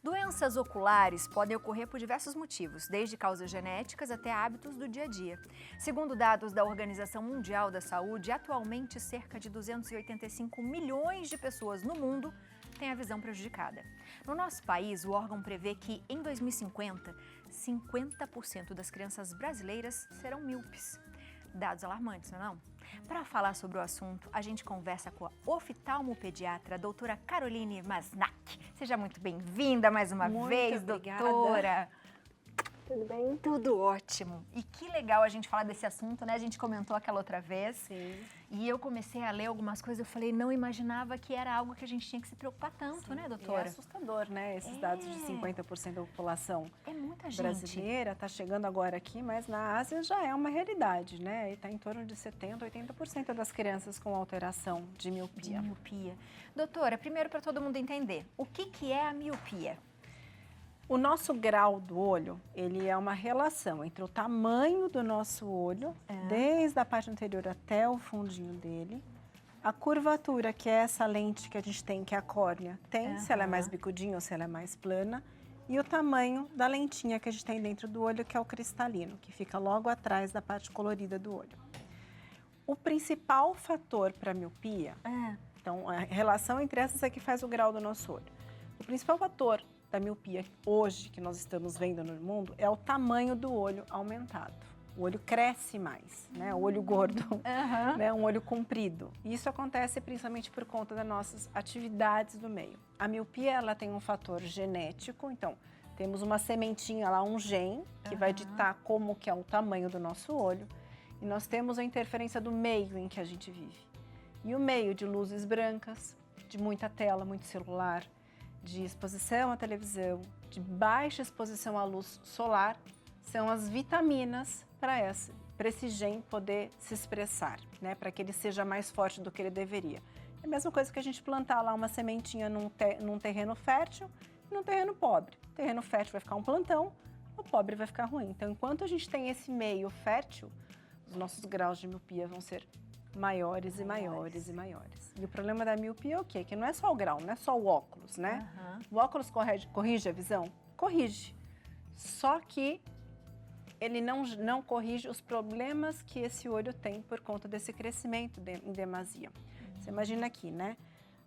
Doenças oculares podem ocorrer por diversos motivos, desde causas genéticas até hábitos do dia a dia. Segundo dados da Organização Mundial da Saúde, atualmente cerca de 285 milhões de pessoas no mundo têm a visão prejudicada. No nosso país, o órgão prevê que, em 2050, 50% das crianças brasileiras serão míopes. Dados alarmantes, não é não? Para falar sobre o assunto, a gente conversa com a oftalmopediatra, a doutora Caroline Masnak. Seja muito bem-vinda mais uma vez, obrigada. doutora. Tudo bem? Tudo ótimo. E que legal a gente falar desse assunto, né? A gente comentou aquela outra vez. Sim. E eu comecei a ler algumas coisas, eu falei, não imaginava que era algo que a gente tinha que se preocupar tanto, né, doutora? É assustador, né? Esses dados de 50% da população É muita gente. brasileira, está chegando agora aqui, mas na Ásia já é uma realidade, né? E está em torno de 70%, 80% das crianças com alteração de miopia. Doutora, primeiro para todo mundo entender, o que é a miopia? O nosso grau do olho, ele é uma relação entre o tamanho do nosso olho, desde a parte anterior até o fundinho dele, a curvatura, que é essa lente que a gente tem, que é a córnea, tem, se ela é mais bicudinha ou se ela é mais plana, e o tamanho da lentinha que a gente tem dentro do olho, que é o cristalino, que fica logo atrás da parte colorida do olho. O principal fator para a miopia, então a relação entre essas é que faz o grau do nosso olho. O principal fator da miopia hoje que nós estamos vendo no mundo é o tamanho do olho aumentado. O olho cresce mais, né? O olho gordo, né? Um olho comprido. E isso acontece principalmente por conta das nossas atividades do meio. A miopia, ela tem um fator genético, então temos uma sementinha lá, um gene, que vai ditar como que é o tamanho do nosso olho. E nós temos a interferência do meio em que a gente vive. E o meio de luzes brancas, de muita tela, muito celular, de exposição à televisão, de baixa exposição à luz solar, são as vitaminas para esse gene poder se expressar, né? Para que ele seja mais forte do que ele deveria. É a mesma coisa que a gente plantar lá uma sementinha num terreno fértil e num terreno pobre. O terreno fértil vai ficar um plantão, o pobre vai ficar ruim. Então, enquanto a gente tem esse meio fértil, os nossos graus de miopia vão ser maiores e maiores e maiores. E o problema da miopia é o quê? Que não é só o grau, não é só o óculos, né? O óculos corrige a visão? Corrige. Só que ele não corrige os problemas que esse olho tem por conta desse crescimento em demasia. Você imagina aqui, né?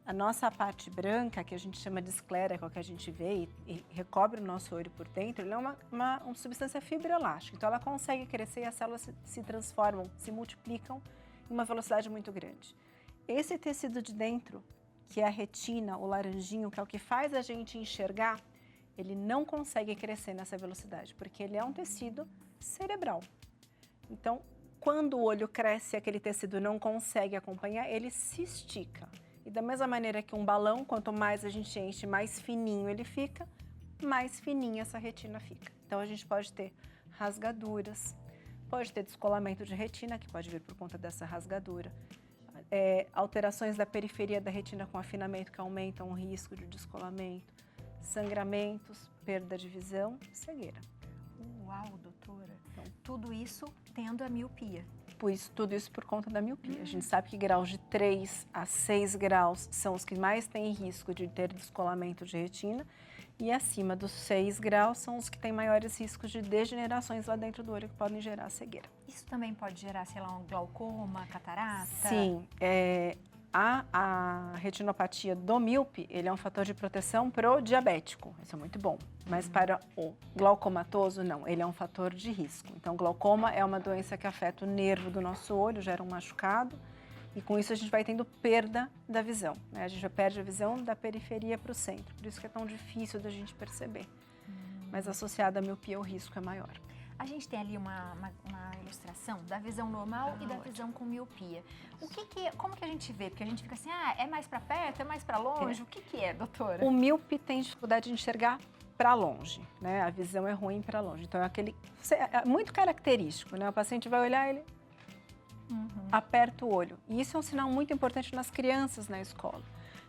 A nossa parte branca, que a gente chama de esclera, que é o que a gente vê e recobre o nosso olho por dentro, ele é uma substância fibroelástica. Então, ela consegue crescer e as células se transformam, se multiplicam em uma velocidade muito grande. Esse tecido de dentro, que é a retina, o laranjinho, que é o que faz a gente enxergar, ele não consegue crescer nessa velocidade, porque ele é um tecido cerebral. Então, quando o olho cresce e aquele tecido não consegue acompanhar, ele se estica. E da mesma maneira que um balão, quanto mais a gente enche, mais fininho ele fica, mais fininha essa retina fica. Então, a gente pode ter rasgaduras, pode ter descolamento de retina, que pode vir por conta dessa rasgadura. Alterações da periferia da retina com afinamento que aumentam o risco de descolamento. Sangramentos, perda de visão, cegueira. Uau, doutora. Então, tudo isso tendo a miopia. Tudo isso por conta da miopia. A gente sabe que graus de 3 a 6 graus são os que mais têm risco de ter descolamento de retina e acima dos 6 graus são os que têm maiores riscos de degenerações lá dentro do olho que podem gerar cegueira. Isso também pode gerar, sei lá, um glaucoma, catarata? Sim. A retinopatia do míope, ele é um fator de proteção pro diabético, isso é muito bom. Mas para o glaucomatoso, não, ele é um fator de risco. Então, glaucoma é uma doença que afeta o nervo do nosso olho, gera um machucado, e com isso a gente vai tendo perda da visão, né? A gente já perde a visão da periferia para o centro, por isso que é tão difícil da gente perceber. Mas associado à miopia, o risco é maior. A gente tem ali uma ilustração da visão normal e da visão com miopia. Como que a gente vê? Porque a gente fica assim, é mais para perto, é mais para longe? O que é, doutora? O míope tem dificuldade de enxergar para longe, né? A visão é ruim para longe. Então, é muito característico, né? O paciente vai olhar, ele aperta o olho. E isso é um sinal muito importante nas crianças na escola.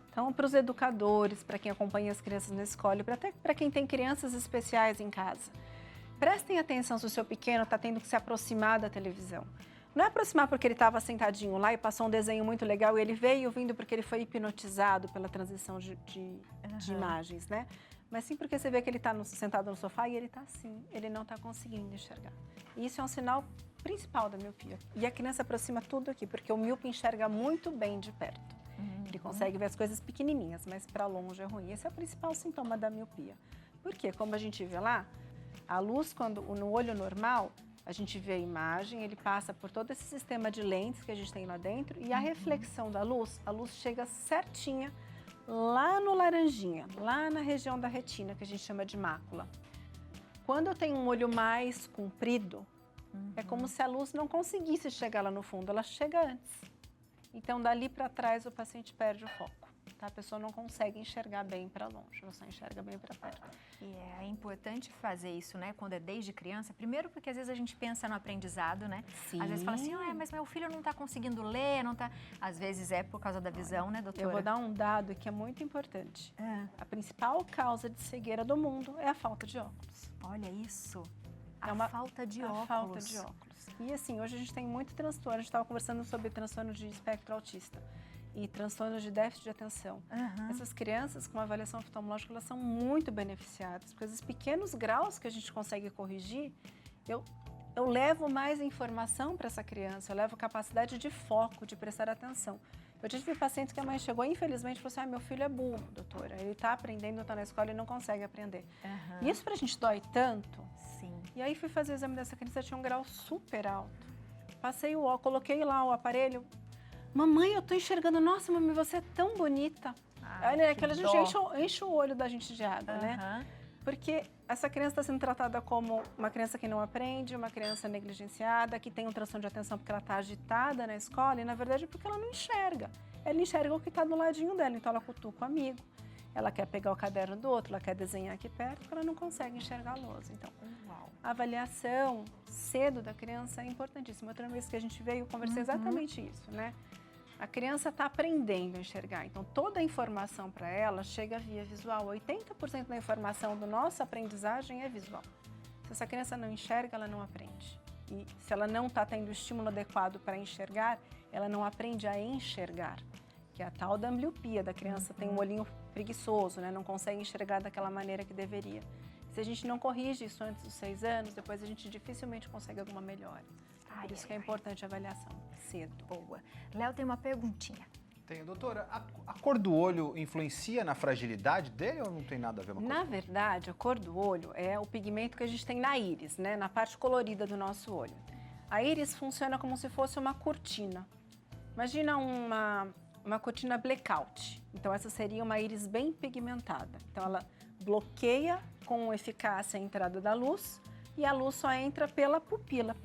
Então, para os educadores, para quem acompanha as crianças na escola, e até para quem tem crianças especiais em casa. Prestem atenção se o seu pequeno está tendo que se aproximar da televisão. Não é aproximar porque ele estava sentadinho lá e passou um desenho muito legal e ele veio vindo porque ele foi hipnotizado pela transição de imagens, né? mas sim porque você vê que ele está sentado no sofá e ele está assim, ele não está conseguindo enxergar. E isso é um sinal principal da miopia. E a criança aproxima tudo aqui, porque o míope enxerga muito bem de perto. Ele consegue ver as coisas pequenininhas, mas para longe é ruim. Esse é o principal sintoma da miopia. Porque, como a gente vê lá, a luz, quando no olho normal, a gente vê a imagem, ele passa por todo esse sistema de lentes que a gente tem lá dentro e a reflexão da luz, a luz chega certinha lá no laranjinha, lá na região da retina, que a gente chama de mácula. Quando eu tenho um olho mais comprido, é como se a luz não conseguisse chegar lá no fundo, ela chega antes. Então, dali para trás, o paciente perde o foco. Tá? A pessoa não consegue enxergar bem para longe, ela só enxerga bem para perto. E é importante fazer isso, né, quando é desde criança. Primeiro porque às vezes a gente pensa no aprendizado, né? Sim. Às vezes fala assim, mas meu filho não está conseguindo ler, não tá... Às vezes é por causa da visão, né, doutora? Eu vou dar um dado que é muito importante. A principal causa de cegueira do mundo é a falta de óculos. Olha isso. Falta de óculos. E assim, hoje a gente tem muito transtorno. A gente estava conversando sobre transtorno de espectro autista e transtornos de déficit de atenção. Essas crianças com avaliação oftalmológica, elas são muito beneficiadas, porque esses pequenos graus que a gente consegue corrigir, eu levo mais informação para essa criança, eu levo capacidade de foco, de prestar atenção. Eu já tive pacientes que a mãe chegou e infelizmente falou assim, meu filho é burro, doutora, ele está aprendendo, está na escola e não consegue aprender. E isso pra gente dói tanto. Sim. E aí fui fazer o exame dessa criança, tinha um grau super alto. Passei o óculos, coloquei lá o aparelho. Mamãe, eu tô enxergando. Nossa, mamãe, você é tão bonita. Olha, aquela gente enche o olho da gente de água, né? Porque essa criança está sendo tratada como uma criança que não aprende, uma criança negligenciada, que tem um transtorno de atenção porque ela está agitada na escola e, na verdade, porque ela não enxerga. Ela enxerga o que está do ladinho dela, então ela cutuca o amigo. Ela quer pegar o caderno do outro, ela quer desenhar aqui perto, porque ela não consegue enxergar a lousa. Então, a avaliação cedo da criança é importantíssima. Outra vez que a gente veio, eu conversei exatamente isso, né? A criança está aprendendo a enxergar, então toda a informação para ela chega via visual. 80% da informação do nosso aprendizagem é visual. Se essa criança não enxerga, ela não aprende. E se ela não está tendo o estímulo adequado para enxergar, ela não aprende a enxergar, que é a tal da ambliopia da criança, tem um olhinho preguiçoso, né? Não consegue enxergar daquela maneira que deveria. Se a gente não corrige isso antes dos 6 anos, depois a gente dificilmente consegue alguma melhora. Por isso que é importante a avaliação cedo. Boa. Léo tem uma perguntinha. Tenho, doutora. A cor do olho influencia na fragilidade dele ou não tem nada a ver uma coisa? Na verdade, a cor do olho é o pigmento que a gente tem na íris, né? Na parte colorida do nosso olho. A íris funciona como se fosse uma cortina. Imagina uma cortina blackout. Então, essa seria uma íris bem pigmentada. Então, ela bloqueia com eficácia a entrada da luz e a luz só entra pela pupila,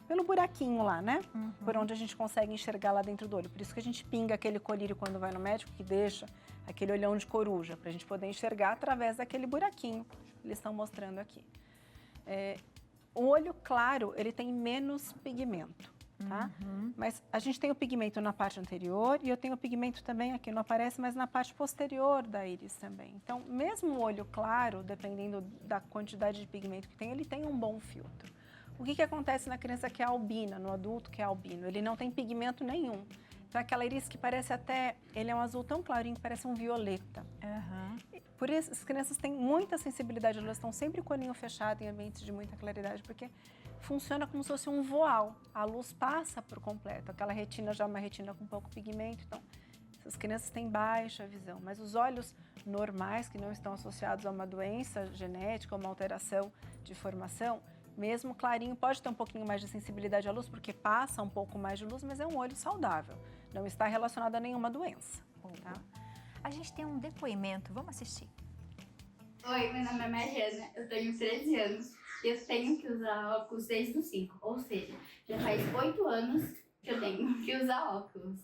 pelo buraquinho lá, né? Por onde a gente consegue enxergar lá dentro do olho. Por isso que a gente pinga aquele colírio quando vai no médico, que deixa aquele olhão de coruja, para a gente poder enxergar através daquele buraquinho que eles estão mostrando aqui. O olho claro, ele tem menos pigmento, tá? Mas a gente tem o pigmento na parte anterior e eu tenho o pigmento também, aqui não aparece, mas na parte posterior da íris também. Então, mesmo o olho claro, dependendo da quantidade de pigmento que tem, ele tem um bom filtro. O que acontece na criança que é albina, no adulto que é albino? Ele não tem pigmento nenhum. Então, aquela íris que parece até... Ele é um azul tão clarinho que parece um violeta. Por isso, as crianças têm muita sensibilidade, elas estão sempre com o olhinho fechado em ambientes de muita claridade, porque funciona como se fosse um voal. A luz passa por completo. Aquela retina já é uma retina com pouco pigmento, então essas crianças têm baixa visão. Mas os olhos normais, que não estão associados a uma doença genética ou uma alteração de formação, mesmo clarinho, pode ter um pouquinho mais de sensibilidade à luz, porque passa um pouco mais de luz, mas é um olho saudável. Não está relacionado a nenhuma doença. Tá? A gente tem um depoimento, vamos assistir. Oi, meu nome é Mariana, eu tenho 13 anos e eu tenho que usar óculos desde os 5, ou seja, já faz 8 anos que eu tenho que usar óculos.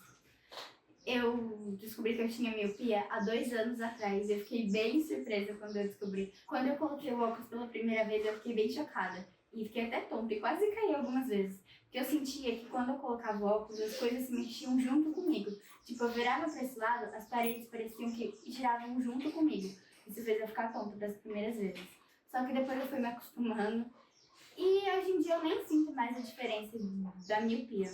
Eu descobri que eu tinha miopia há 2 anos atrás e eu fiquei bem surpresa quando eu descobri. Quando eu coloquei o óculos pela primeira vez, eu fiquei bem chocada e fiquei até tonta e quase caí algumas vezes. Porque eu sentia que quando eu colocava o óculos, as coisas se mexiam junto comigo. Tipo, eu virava para esse lado, as paredes pareciam que giravam junto comigo. Isso fez eu ficar tonta das primeiras vezes. Só que depois eu fui me acostumando e hoje em dia eu nem sinto mais a diferença da miopia.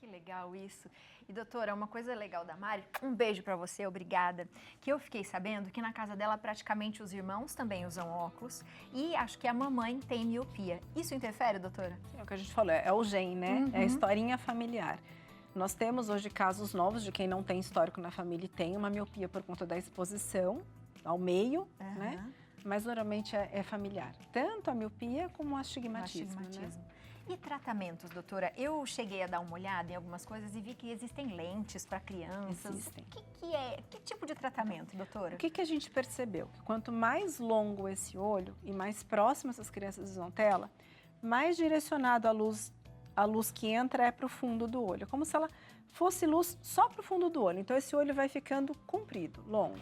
Que legal isso. E doutora, uma coisa legal da Mari, um beijo pra você, obrigada, que eu fiquei sabendo que na casa dela praticamente os irmãos também usam óculos e acho que a mamãe tem miopia. Isso interfere, doutora? É o que a gente falou, é o gene, né? É a historinha familiar. Nós temos hoje casos novos de quem não tem histórico na família e tem uma miopia por conta da exposição ao meio, né? Mas normalmente é familiar. Tanto a miopia como o astigmatismo, né? E tratamentos, doutora? Eu cheguei a dar uma olhada em algumas coisas e vi que existem lentes para crianças. Existem. Que tipo de tratamento, doutora? O que a gente percebeu? Que quanto mais longo esse olho e mais próximo essas crianças usam tela, mais direcionado a luz que entra é para o fundo do olho. Como se ela fosse luz só para o fundo do olho. Então esse olho vai ficando comprido, longo.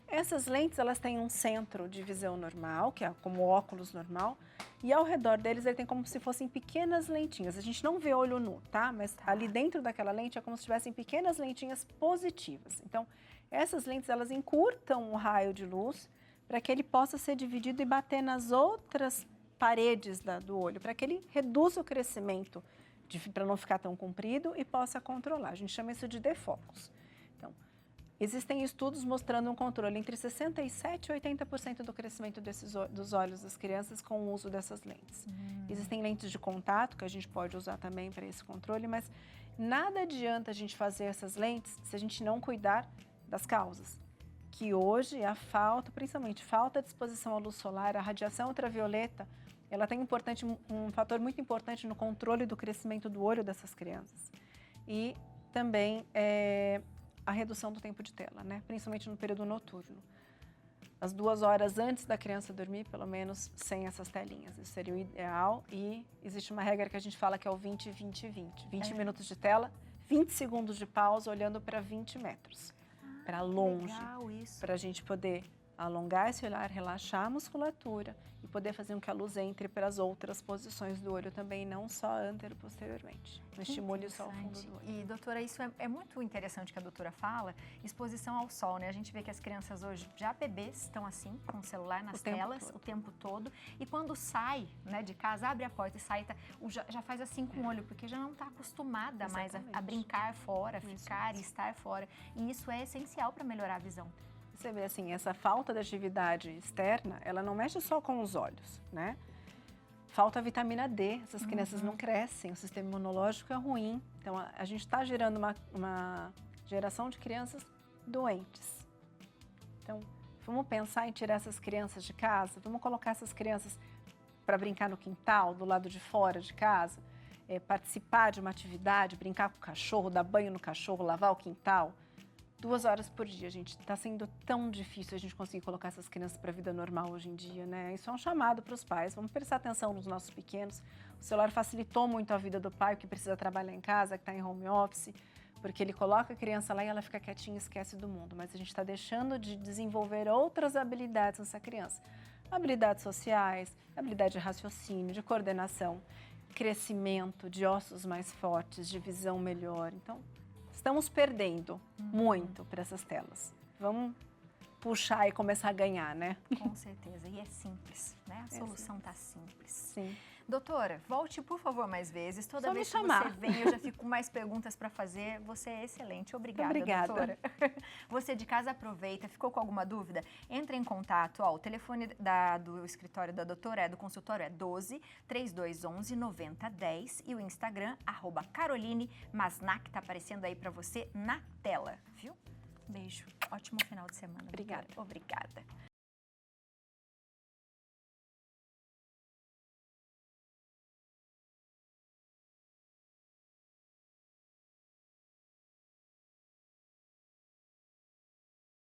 Essas lentes, elas têm um centro de visão normal, que é como óculos normal, e ao redor deles ele tem como se fossem pequenas lentinhas. A gente não vê olho nu, tá? Mas ali dentro daquela lente é como se tivessem pequenas lentinhas positivas. Então, essas lentes, elas encurtam o raio de luz para que ele possa ser dividido e bater nas outras paredes do olho, para que ele reduza o crescimento, para não ficar tão comprido e possa controlar. A gente chama isso de defocus. Então, existem estudos mostrando um controle entre 67% e 80% do crescimento dos olhos das crianças com o uso dessas lentes. Existem lentes de contato que a gente pode usar também para esse controle, mas nada adianta a gente fazer essas lentes se a gente não cuidar das causas. Que hoje a falta, principalmente falta de exposição à luz solar, a radiação ultravioleta, ela tem um fator muito importante no controle do crescimento do olho dessas crianças. E também a redução do tempo de tela, né? Principalmente no período noturno. As 2 horas antes da criança dormir, pelo menos, sem essas telinhas. Isso seria o ideal e existe uma regra que a gente fala que é o 20-20-20. 20 minutos de tela, 20 segundos de pausa olhando para 20 metros. Para longe, para a gente poder alongar esse olhar, relaxar a musculatura e poder fazer com que a luz entre para as outras posições do olho também, não só antero-posteriormente. Não estimule só o fundo do olho. E, doutora, isso é muito interessante que a doutora fala, exposição ao sol, né? A gente vê que as crianças hoje, já bebês, estão assim, com o celular nas telas o tempo todo. E quando sai, né, de casa, abre a porta e sai, já faz assim com o olho, porque já não está acostumada mais a brincar fora, ficar e estar fora. E isso é essencial para melhorar a visão. Você vê assim, essa falta de atividade externa, ela não mexe só com os olhos, né? Falta vitamina D, essas crianças não crescem, o sistema imunológico é ruim. Então, a gente está gerando uma geração de crianças doentes. Então, vamos pensar em tirar essas crianças de casa, vamos colocar essas crianças para brincar no quintal, do lado de fora de casa, participar de uma atividade, brincar com o cachorro, dar banho no cachorro, lavar o quintal. 2 horas por dia, gente. Está sendo tão difícil a gente conseguir colocar essas crianças para a vida normal hoje em dia, né? Isso é um chamado para os pais. Vamos prestar atenção nos nossos pequenos. O celular facilitou muito a vida do pai que precisa trabalhar em casa, que está em home office, porque ele coloca a criança lá e ela fica quietinha e esquece do mundo. Mas a gente está deixando de desenvolver outras habilidades nessa criança. Habilidades sociais, habilidade de raciocínio, de coordenação, crescimento, de ossos mais fortes, de visão melhor. Então, estamos perdendo muito para essas telas. Vamos puxar e começar a ganhar, né? Com certeza. E é simples, né? A solução está simples. Sim. Doutora, volte, por favor, mais vezes. Toda Só vez me que chamar. você vem, eu já fico com mais perguntas para fazer. Você é excelente. Obrigada, doutora. Você de casa aproveita. Ficou com alguma dúvida? Entre em contato. Ó, o telefone do escritório da doutora, do consultório é 12 3211 9010 e o Instagram, @Caroline Masnak, tá aparecendo aí para você na tela, viu? Beijo. Ótimo final de semana. Obrigada. Doutora. Obrigada.